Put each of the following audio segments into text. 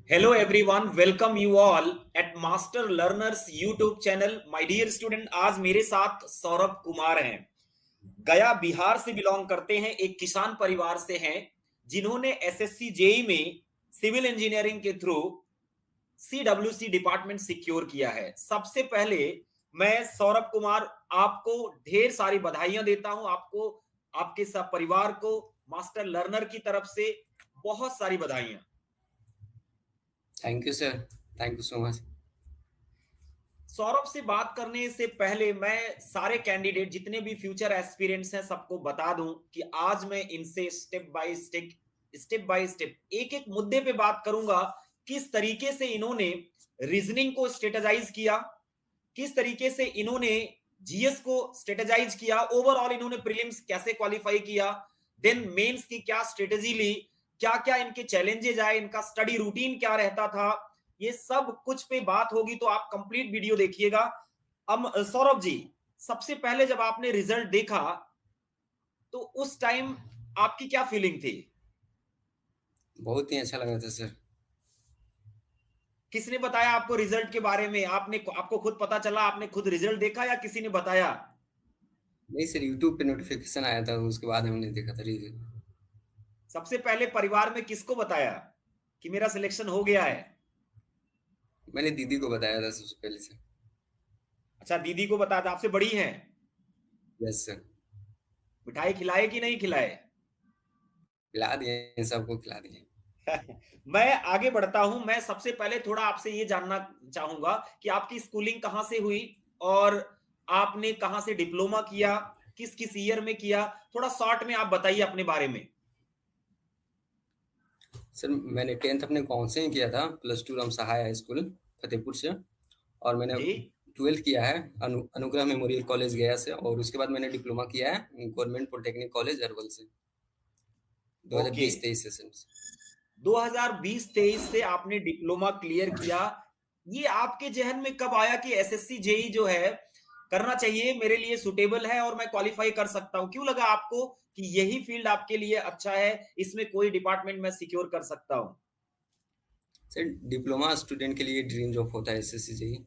Hello everyone, welcome you all at Master Learners YouTube channel. My dear student, आज मेरे साथ सौरभ कुमार हैं। गया बिहार से बिलोंग करते हैं, एक किसान परिवार से हैं, जिन्होंने एसएससी जेई में सिविल इंजीनियरिंग के थ्रू सीडब्ल्यूसी डिपार्टमेंट सिक्योर किया है। सबसे पहले मैं सौरभ कुमार आपको ढेर सारी बधाइयां देता हूं। आपको, आपके सब परिवार को मास्टर लर्नर की तरफ से बहुत सारी बधाइयां। Thank you sir. Thank you so much. Saurabh से बात करने से पहले मैं सारे कैंडिडेट जितने भी फ्यूचर एस्पिरेंट्स हैं सबको बता दूं कि आज मैं इनसे स्टेप बाय स्टेप एक एक मुद्दे पे बात करूंगा। किस तरीके से इन्होंने रीजनिंग को स्ट्रेटेजाइज किया, किस तरीके से इन्होंने जीएस को स्ट्रेटेजाइज किया, ओवरऑल इन्होंने प्रीलिम्स कैसे क्वालिफाई किया, देन मेंस की क्या स्ट्रेटेजी ली, क्या क्या इनके चैलेंजेस आए, इनका स्टडी रूटीन क्या रहता था, ये सब कुछ पे बात होगी। तो आप कंप्लीट वीडियो देखिएगा। अब सौरभ जी, सबसे पहले जब आपने रिजल्ट देखा तो उस टाइम आपकी क्या फीलिंग थी? बहुत ही अच्छा लगा था सर। किसने बताया आपको रिजल्ट के बारे में? आपको खुद पता चला, आपने खुद रिजल्ट देखा या किसी ने बताया? नहीं सर, यूट्यूब पे नोटिफिकेशन आया था, उसके बाद हमने देखा था रिजल्ट। सबसे पहले परिवार में किसको बताया कि मेरा सिलेक्शन हो गया है? मैंने दीदी को बताया था सबसे पहले से। अच्छा, दीदी को बताया था। आपसे बड़ी हैं? Yes sir. मिठाई खिलाए कि नहीं खिलाए? खिला दिए, सबको खिला दिए। मैं आगे बढ़ता हूं। मैं सबसे पहले थोड़ा आपसे ये जानना चाहूंगा कि आपकी स्कूलिंग कहां से हुई और आपने कहां से डिप्लोमा किया, किस किस ईयर में किया, थोड़ा शॉर्ट में आप बताइए अपने बारे में। सर मैंने 10th अपने गाँव से ही किया था, +2 रामसहाय हाई स्कूल फतेहपुर से। और मैंने जी। 12th किया है अनुग्रह मेमोरियल कॉलेज गया से, और उसके बाद मैंने डिप्लोमा किया है गवर्नमेंट पॉलिटेक्निक कॉलेज अरवल से, ओके। 2020-23 सेशन से। 2020-23 से आपने डिप्लोमा क्लियर किया। ये आपके जहन में कब आया कि एसएससी जेई जो है करना चाहिए, मेरे लिए सुटेबल है और मैं क्वालिफाई कर सकता हूं? क्यों लगा आपको कि यही फील्ड आपके लिए अच्छा है, इसमें कोई डिपार्टमेंट मैं सिक्योर कर सकता हूं? सर डिप्लोमा स्टूडेंट के लिए ड्रीम जॉब होता है एसएससी जेई,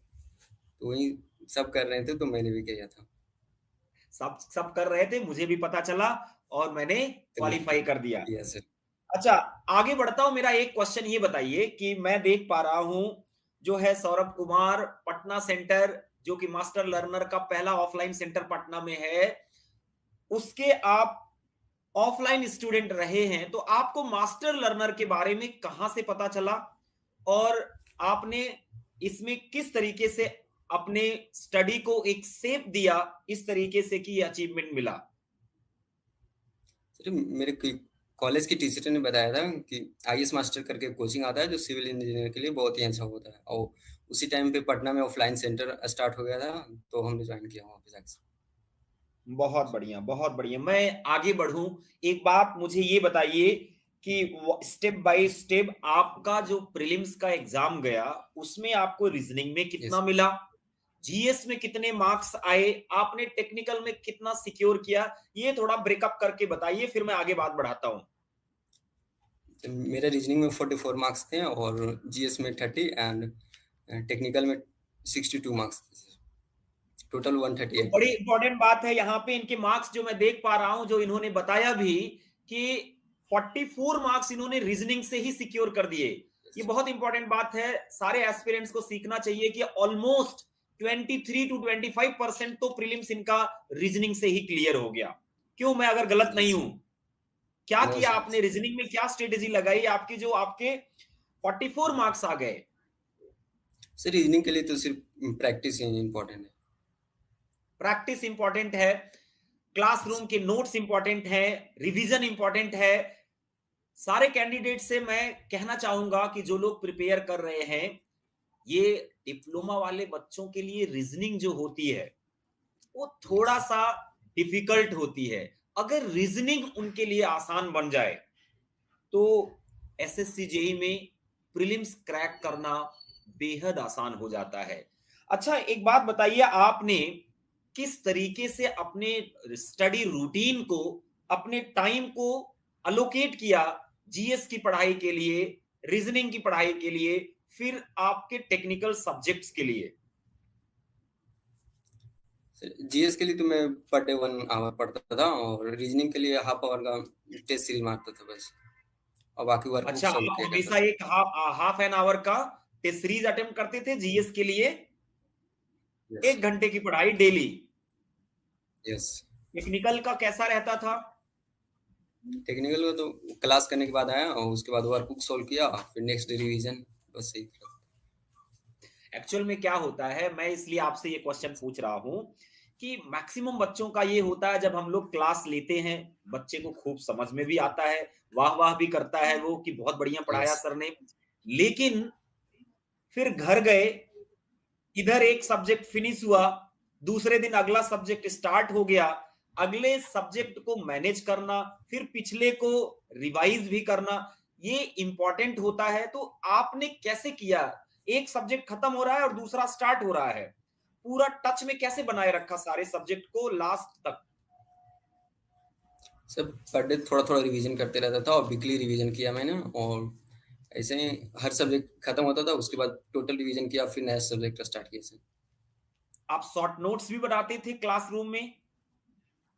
तो वही सब कर रहे थे तो मैंने भी किया था। सब सब कर रहे थे, मुझे भी पता चला और मैंने क्वालिफाई कर दिया। Yes sir. अच्छा, आगे बढ़ता हूं। मेरा एक क्वेश्चन ये बताइए कि मैं देख पा रहा हूं जो है सौरभ कुमार पटना सेंटर, जो कि मास्टर लर्नर का पहला ऑफलाइन सेंटर पटना में है, उसके आप ऑफलाइन स्टूडेंट रहे हैं। तो आपको मास्टर लर्नर के बारे में कहां से पता चला और आपने इसमें किस तरीके से अपने स्टडी को एक शेप दिया इस तरीके से कि अचीवमेंट मिला? सर मेरे कॉलेज की टीचर ने बताया था कि आईएएस मास्टर करके कोचिंग आता है जो सिविल इंजीनियर के लिए बहुत ही अच्छा होता है, और उसी टाइम पे पटना में ऑफलाइन सेंटर स्टार्ट हो गया था, तो हमने ज्वाइन किया वहाँ पे जाके। बहुत बढ़िया, बहुत बढ़िया। मैं आगे बढ़ूं, एक बात मुझे ये बताइए कि स्टेप बाय स्टेप आपका जो प्रीलिम्स का एग्जाम गया उसमें आपको रीजनिंग में कितना यस मिला, जीएस में कितने मार्क्स आए, आपने टेक्निकल में कितना सिक्योर किया, ये थोड़ा ब्रेकअप करके बताइए, फिर मैं आगे बात बढ़ाता हूं। तो मेरा रीजनिंग में 44 मार्क्स थे, और जीएस में 30, एंड टेक्निकल में 62 मार्क्स थे। टोटल तो 138 बड़ी थे। इंपॉर्टेंट बात है यहाँ पे इनके मार्क्स जो मैं देख पा रहा हूं, जो इन्होंने बताया भी कि 44 मार्क्स इन्होंने रीजनिंग से ही सिक्योर कर दिए। ये बहुत इंपॉर्टेंट बात है, सारे एस्पिरेंट्स को सीखना चाहिए कि ऑलमोस्ट 23 to 25% तो प्रीलिम्स इनका रीजनिंग से ही क्लियर हो गया। क्यों, मैं अगर गलत नहीं यस हूं? क्या नो किया सर। आपने रीजनिंग में, क्या स्ट्रेटेजी लगाई आपकी जो आपके 44 मार्क्स आ गए? सर रीजनिंग के लिए तो सिर्फ प्रैक्टिस ही इम्पोर्टेंट है। प्रैक्टिस इंपॉर्टेंट है, क्लासरूम के नोट्स इंपॉर्टेंट है, रिवीजन इंपॉर्टेंट है। सारे कैंडिडेट से मैं कहना चाहूंगा कि जो लोग प्रिपेयर कर रहे हैं, ये डिप्लोमा वाले बच्चों के लिए रीजनिंग जो होती है वो यस थोड़ा सा डिफिकल्ट होती है। अगर रीजनिंग उनके लिए आसान बन जाए तो एसएससी जेई में प्रीलिम्स क्रैक करना बेहद आसान हो जाता है। अच्छा, एक बात बताइए, आपने किस तरीके से अपने स्टडी रूटीन को, अपने टाइम को अलोकेट किया जीएस की पढ़ाई के लिए? रीजनिंग की पढ़ाई के लिए, फिर आपके टेक्निकल सब्जेक्ट्स के लिए? जीएस के लिए तो मैं पर डे 1 आवर पढ़ता था और रीजनिंग के लिए हाफ आवर का टेस्ट सीरीज मारता था बस, और बाकी वर्कबुक अच्छा, सॉल्व आप किया करता हमेशा था। एक हाफ एन आवर का टेस्ट सीरीज अटेम्प्ट करते थे जीएस के लिए? यस। 1 घंटे की पढ़ाई डेली? यस। टेक्निकल का कैसा रहता था? टेक्निकल का तो क्लास करने के बाद आया और उसके बाद वर्कबुक सॉल्व किया, फिर नेक्स्ट डे रिवीजन, बस यही था। एक्चुअल में क्या होता है, मैं इसलिए आपसे ये क्वेश्चन पूछ रहा हूं कि मैक्सिमम बच्चों का ये होता है, जब हम लोग क्लास लेते हैं, बच्चे को खूब समझ में भी आता है, वाह वाह भी करता है वो कि बहुत बढ़िया पढ़ाया यस। सर ने, लेकिन फिर घर गए, इधर एक सब्जेक्ट फिनिश हुआ, दूसरे दिन अगला सब्जेक्ट स्टार्ट हो गया, अगले सब्जेक्ट को मैनेज करना, फिर पिछले को रिवाइज भी करना, ये इंपॉर्टेंट होता है। तो आपने कैसे किया? एक सब्जेक्ट खत्म हो रहा है और दूसरा स्टार्ट हो रहा है, पूरा टच में कैसे बनाए रखा सारे सब्जेक्ट को लास्ट तक? सब पर डे थोड़ा-थोड़ा रिवीजन करते रहता था और वीकली रिवीजन किया मैंने, और ऐसे ही हर सब्जेक्ट खत्म होता था, उसके बाद टोटल रिवीजन किया, फिर नया सब्जेक्ट स्टार्ट किया सर। आप शॉर्ट नोट्स भी बनाते थे क्लासरूम में?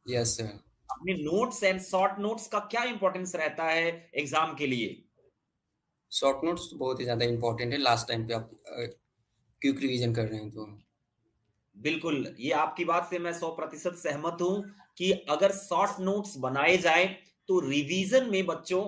Yes sir. अपने नोट्स एंड शॉर्ट नोट्स का क्या इंपॉर्टेंस रहता है एग्जाम के लिए? शॉर्ट नोट्स तो बहुत ही ज़्यादा इम्पोर्टेंट है लास्ट टाइम पे आप क्विक रिवीजन कर रहे हैं तो। बिल्कुल, ये आपकी बात से मैं 100% सहमत हूं कि अगर शॉर्ट नोट्स बनाए जाएं तो रिवीजन में बच्चों,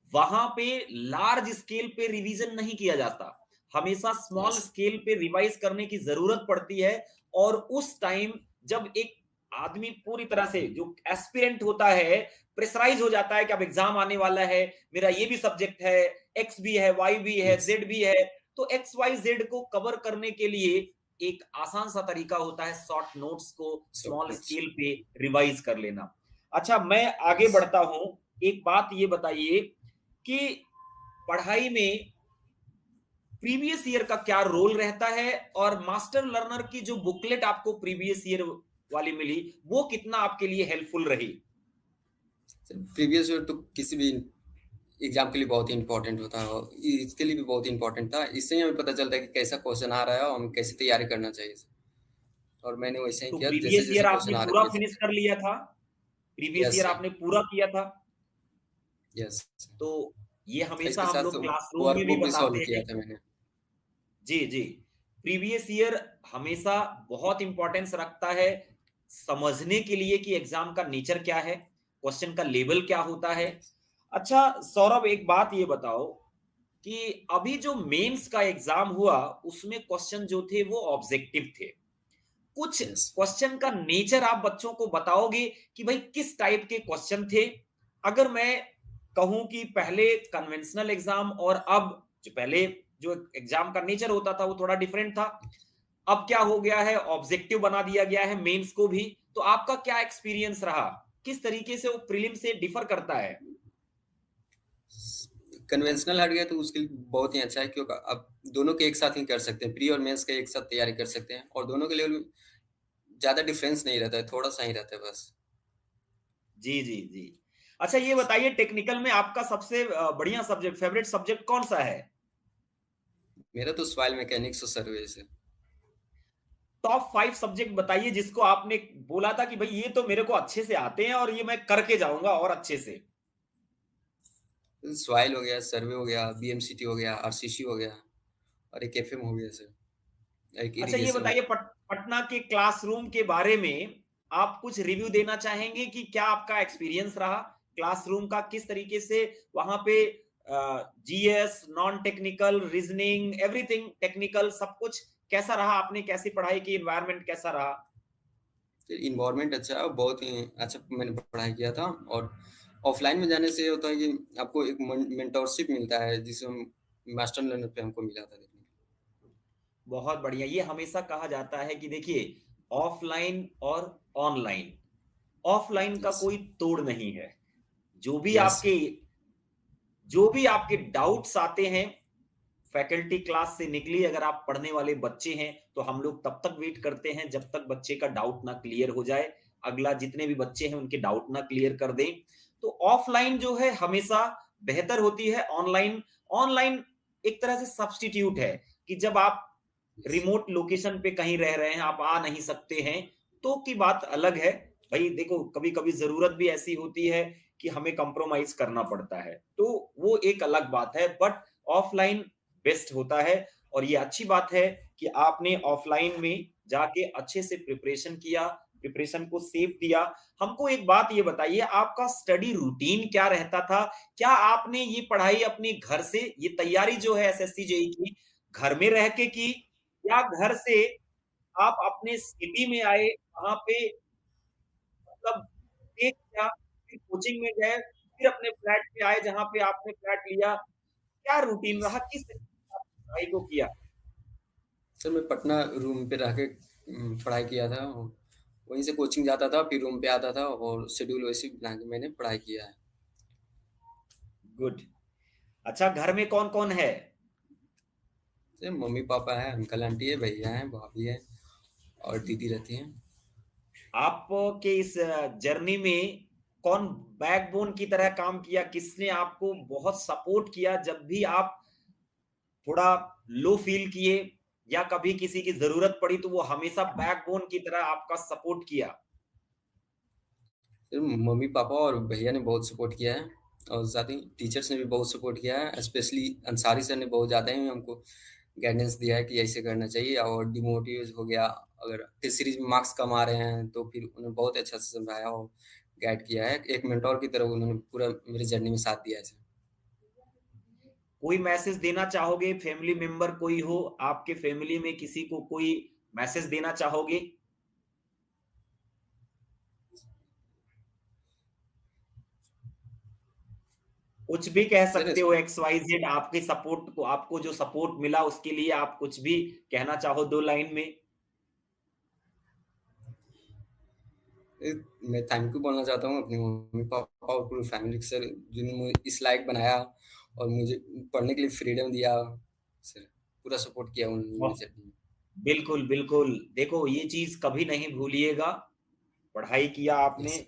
वहां पे लार्ज स्केल पे रिवीजन नहीं किया जाता, हमेशा स्मॉल यस। स्केल पे रिवाइज करने की जरूरत पड़ती है। और उस टाइम जब एक आदमी पूरी तरह से, जो एस्पिरेंट होता है, प्रेशराइज हो जाता है कि अब एग्जाम आने वाला है, मेरा ये भी सब्जेक्ट है, एक्स भी है, वाई भी है, यस। जेड भी है, तो एक्स वाई जेड को कवर करने के लिए एक आसान सा तरीका होता है शॉर्ट नोट्स को शॉर्ट स्मॉल नोट्स। स्केल पे रिवाइज कर लेना। अच्छा, मैं आगे यस। बढ़ता हूं, एक बात ये बताइए कि पढ़ाई में प्रीवियस ईयर का क्या रोल रहता है, और मास्टर लर्नर की जो बुकलेट आपको प्रीवियस ईयर वाली मिली, वो कितना आपके लिए हेल्पफुल रही? प्रीवियस ईयर तो किसी भी एग्जाम के लिए बहुत ही इंपॉर्टेंट होता है, और इसके लिए भी बहुत इंपॉर्टेंट था। इससे ही हमें पता चलता है कि कैसा क्वेश्चन आ रहा है और हमें कैसे तैयारी करना चाहिए। और मैंने वैसे ही तो किया, जैसे प्रीवियस जैसे ईयर क्वेश्चन आपने आ पूरा रहे थे। फिनिश कर लिया था? Previous yes year sir. आपने पूरा किया था? यस। तो ये हमेशा इसके हम साथ लोग क्लासरूम में भी वर्कबुक भी सॉल्व बताते किया हैं। था मैंने। जी, जी। प्रीवियस ईयर हमेशा बहुत इंपॉर्टेंस रखता है समझने के लिए कि एग्जाम का नेचर क्या है, क्वेश्चन का लेवल क्या होता है। अच्छा सौरभ, एक बात ये बताओ कि अभी जो मेंस का एग्जाम हुआ, उसमें क्वेश्चन जो थे वो ऑब्जेक्टिव थे। कुछ यस। क्वेश्चन का नेचर आप बच्चों को बताओगे कि भाई किस टाइप के क्वेश्चन थे? अगर मैं कहूं कि पहले कन्वेंशनल एग्जाम और अब, जो पहले जो एग्जाम का नेचर होता था वो थोड़ा डिफरेंट था, अब क्या हो गया है, ऑब्जेक्टिव बना दिया गया है मेंस को भी, तो आपका क्या एक्सपीरियंस रहा? किस तरीके से वो प्रीलिम से डिफर करता है? कन्वेंशनल हट गया तो उसके लिए बहुत ही अच्छा है, क्योंकि आप दोनों के एक साथ ही कर सकते हैं, प्री और मेंस का एक साथ तैयारी कर सकते हैं, और दोनों के लेवल में ज़्यादा डिफरेंस नहीं रहता है, थोड़ा-सा ही रहता है बस। जी, जी, जी। अच्छा ये बताइए, टेक्निकल में आपका सबसे बढ़िया सब्जेक्ट, फेवरेट सब्जेक्ट कौन सा है? मेरा तो सॉइल मैकेनिक्स और सर्वेस है। टॉप 5 सब्जेक्ट बताइए जिसको आपने बोला था कि भाई ये तो मेरे को अच्छे से आते हैं और ये मैं करके जाऊंगा और अच्छे से। सॉइल हो गया, सर्वे हो गया, बीएमसीटी हो गया, आरसीसी हो गया, और एक एफएम हो गया सर, एक अच्छा ये इरिगेशन हो बताइए, गया। पटना के क्लासरूम के बारे में आप कुछ रिव्यू देना चाहेंगे कि क्या आपका एक्सपीरियंस रहा क्लासरूम का, किस तरीके से वहां पे GS, non technical, reasoning, everything technical, सब कुछ कैसा रहा? आपने कैसी पढ़ाई की, एनवायरनमेंट कैसा रहा? इन्वायरमेंट अच्छा है, और बहुत ही अच्छा मैंने पढ़ाई किया था। और ऑफलाइन में जाने से ये होता है कि आपको एक मेंटोरशिप मिलता है, जिसे हम मास्टर लर्नर पे हमको मिला था देखने को। बहुत बढ़िया। ये हमेशा कहा जाता है कि देखिए, ऑफलाइन और ऑनलाइन, ऑफलाइन का यस। कोई तोड़ नहीं है। जो भी यस। आपके जो भी आपके डाउट्स आते हैं, फैकल्टी क्लास से निकली, अगर आप पढ़ने वाले बच्चे हैं तो हम लोग तब तक वेट करते हैं जब तक बच्चे का डाउट ना क्लियर हो जाए, अगला जितने भी बच्चे हैं उनके डाउट ना क्लियर कर दें। तो ऑफलाइन जो है हमेशा बेहतर होती है ऑनलाइन। ऑनलाइन एक तरह से सब्स्टिट्यूट है कि जब आप यस। रिमोट लोकेशन पे कहीं रह रहे हैं, आप आ नहीं सकते हैं, तो की बात अलग है। भाई देखो, कभी-कभी ज़रूरत भी ऐसी होती है कि हमें कॉम्प्रोमाइज़ करना पड़ता है, तो वो एक अलग बात है, बट ऑफ़लाइन बेस्ट होता है। और ये अच्छी बात है कि आपने ऑफ़लाइन में जाके अच्छे से प्रिपरेशन किया, प्रिपरेशन को सेव दिया। हमको एक बात ये बताइए, आपका स्टडी रूटीन क्या रहता था? क्या आपने ये पढ़ाई अपने घर से, ये तैयारी जो है एसएससी जेईई की, घर में रह के की, या घर से आप अपने सिटी में आए, वहाँ पे मतलब एक किया, फिर कोचिंग में गए, फिर अपने फ्लैट पे आए जहाँ पे आपने फ्लैट लिया? क्या रूटीन रहा? किस तरीके से आपने पढ़ाई को किया? सर मैं पटना रूम पे रह के पढ़ाई किया था। वहीं से कोचिंग जाता था, फिर रूम पे आता था और शेड्यूल वैसे ही बना के मैंने पढ़ाई किया है। गुड। अच्छा, घर में कौन-कौन है? जैसे मम्मी-पापा हैं, अंकल-आंटी है, भैया हैं, भाभी है और दीदी रहती हैं। आपके इस जर्नी में कौन बैकबोन की तरह काम किया? किसने आपको बहुत सपोर्ट किया जब भी आप थोड़ा लो फ़ील किए, या कभी किसी की ज़रूरत पड़ी तो वो हमेशा बैकबोन की तरह आपका सपोर्ट किया? फिर मम्मी-पापा और भैया ने बहुत सपोर्ट किया है और साथ ही टीचर्स ने भी बहुत सपोर्ट किया है। स्पेशली अंसारी सर ने बहुत ज़्यादा ही हमको गाइडेंस दिया है कि ऐसे करना चाहिए और डिमोटिवेट हो गया अगर टेस्ट सीरीज में मार्क्स कम आ रहे हैं तो फिर उन्होंने बहुत अच्छा से समझाया और गाइड किया है। एक मेंटर की तरह उन्होंने पूरा मेरी जर्नी में साथ दिया है सर। कोई मैसेज देना चाहोगे? फैमिली मेंबर कोई हो, आपके फैमिली में किसी को कोई मैसेज देना चाहोगे? कुछ भी कह सर सकते हो, एक्स वाई जेड, आपके सपोर्ट को, आपको जो सपोर्ट मिला उसके लिए आप कुछ भी कहना चाहो 2 लाइन में? मैं थैंक यू बोलना चाहता हूँ अपने मम्मी-पापा और पूरी फैमिली को सर जिन्होंने मुझे इस लायक बनाया और मुझे पढ़ने के लिए फ्रीडम दिया। सर पूरा सपोर्ट किया उन्होंने वाह! मेरी जर्नी में। बिल्कुल, बिल्कुल। देखो, ये चीज़ कभी नहीं भूलिएगा, पढ़ाई किया आपने, यस।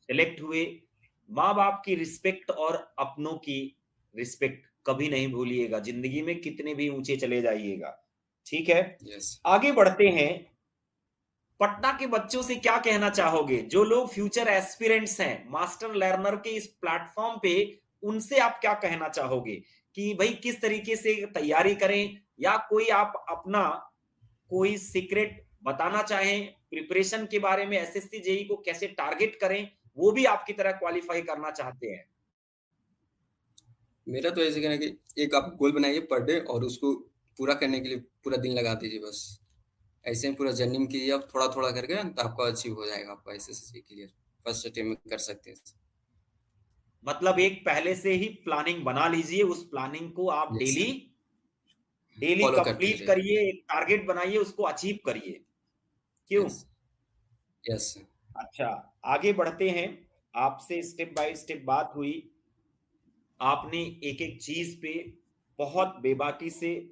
सेलेक्ट हुए, माँ-बाप की रिस्पेक्ट और अपनों की रिस्पेक्ट कभी नहीं भूलिएगा, ज़िंदगी में कितने भी ऊँचे चले जाइएगा। ठीक है? यस। आगे बढ़ते हैं। पटना के बच्चों से क्या कहना चाहोगे? जो लोग फ्यूचर एस्पिरेंट्स हैं, मास्टर लर्नर के इस प्लेटफ़ॉर्म पे, उनसे आप क्या कहना चाहोगे? कि भई किस तरीके से तैयारी करें, या कोई आप अपना कोई सीक्रेट बताना चाहें, प्रिपरेशन के बारे में, एसएससी, जेईई को कैसे टारगेट करें, वो भी आपकी तरह क्वालीफाई करना चाहते हैं? मेरा तो ऐसे कहना है कि एक आप गोल बनाइए पर डे और उसको पूरा करने के लिए पूरा दिन लगा दीजिए बस। ऐसे ही पूरा जर्नी में कीजिए आप थोड़ा-थोड़ा करके तो आपका अचीव हो जाएगा आपका एसएससी क्लियर। फर्स्ट अटेम्प्ट में कर सकते हैं। मतलब एक पहले से ही प्लानिंग बना लीजिए, उस प्लानिंग को आप yes daily sir. Daily follow करते कंप्लीट रहिए। करिए, एक टारगेट बनाइए, उसको अचीव करिए। क्यों? यस। Yes sir. अच्छा, आगे बढ़ते हैं। आपसे स्टेप बाय स्टेप बात हुई। आपने एक-एक चीज़ पे बहुत बेबाकी से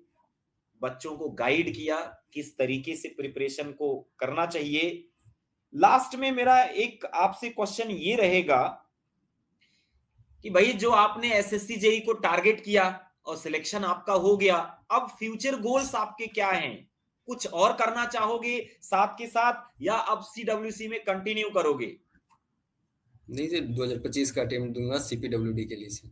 बच्चों को गाइड किया, किस तरीके से प्रिपरेशन को करना चाहिए। लास्ट में मेरा एक आपसे क्वेश्चन ये रहेगा कि भई जो आपने एसएससी जेईई को टारगेट किया और सिलेक्शन आपका हो गया, अब फ्यूचर गोल्स आपके क्या हैं? कुछ और करना चाहोगे साथ के साथ, या अब सीडब्ल्यूसी में कंटिन्यू करोगे? नहीं सर 2025 का अटेम्प्ट दूँगा सीपीडब्ल्यूडी के लिए सर।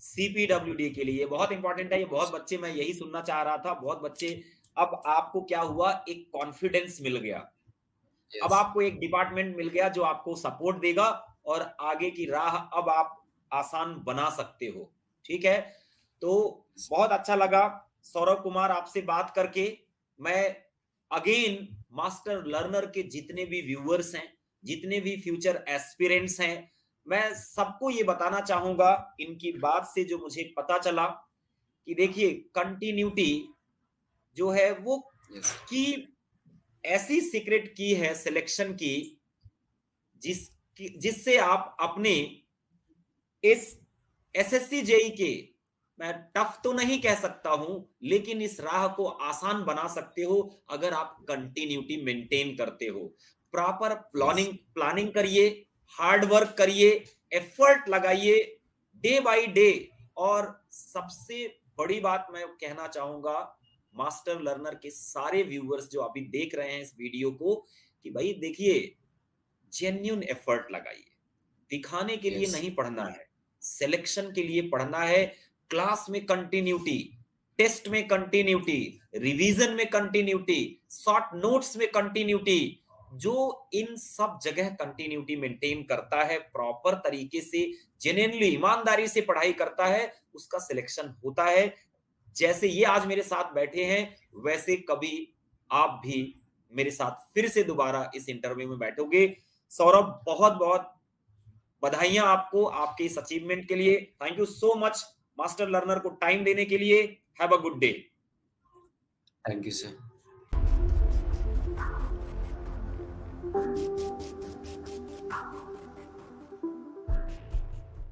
सीपीडब्ल्यूडी के लिए बहुत इंपॉर्टेंट है ये। बहुत बच्चे, मैं यही सुनना चाह रहा था, बहुत बच्चे, अब आपको क्या हुआ, एक कॉन्फिडेंस मिल गया। अब यस। आपको एक डिपार्टमेंट मिल गया जो आपको सपोर्ट देगा, और आगे की राह अब आप आसान बना सकते हो। ठीक है? तो बहुत अच्छा लगा सौरभ कुमार आपसे बात करके। मैं अगेन मास्टर लर्नर के जितने भी व्यूअर्स हैं, जितने भी फ्यूचर एस्पिरेंट्स हैं, मैं सबको ये बताना चाहूँगा, इनकी बात से जो मुझे पता चला कि देखिए कंटिन्यूटी जो है वो यस। की ऐसी सीक्रेट की है सिलेक्शन की, जिससे आप अपने इस एसएससी जेई के, मैं टफ तो नहीं कह सकता हूं, लेकिन इस राह को आसान बना सकते हो अगर आप कंटिन्यूटी मेंटेन करते हो। Proper yes. प्लानिंग प्लानिंग करिए, हार्ड वर्क करिए, एफर्ट लगाइए डे बाय डे। और सबसे बड़ी बात मैं कहना चाहूंगा मास्टर लर्नर के सारे व्यूअर्स जो अभी देख रहे हैं इस वीडियो को, कि भाई देखिए, जेन्युइन एफर्ट लगाइए। दिखाने के लिए यस। नहीं पढ़ना है, सिलेक्शन के लिए पढ़ना है। क्लास में कंटिन्यूटी, टेस्ट में कंटिन्यूटी, रिवीजन में कंटिन्यूटी, शॉर्ट नोट्स में कंटिन्यूटी, जो इन सब जगह कंटिन्यूटी मेंटेन करता है, प्रॉपर तरीके से जेन्युइनली ईमानदारी से पढ़ाई करता है, उसका सिलेक्शन होता है। जैसे ये आज मेरे साथ बैठे हैं, वैसे कभी आप भी मेरे साथ फिर से दोबारा इस इंटरव्यू में बैठोगे। सौरभ, बहुत बहुत बधाइयां आपको आपके इस अचीवमेंट के लिए। Thank you so much master learner को टाइम देने के लिए। Have a good day. Thank you sir.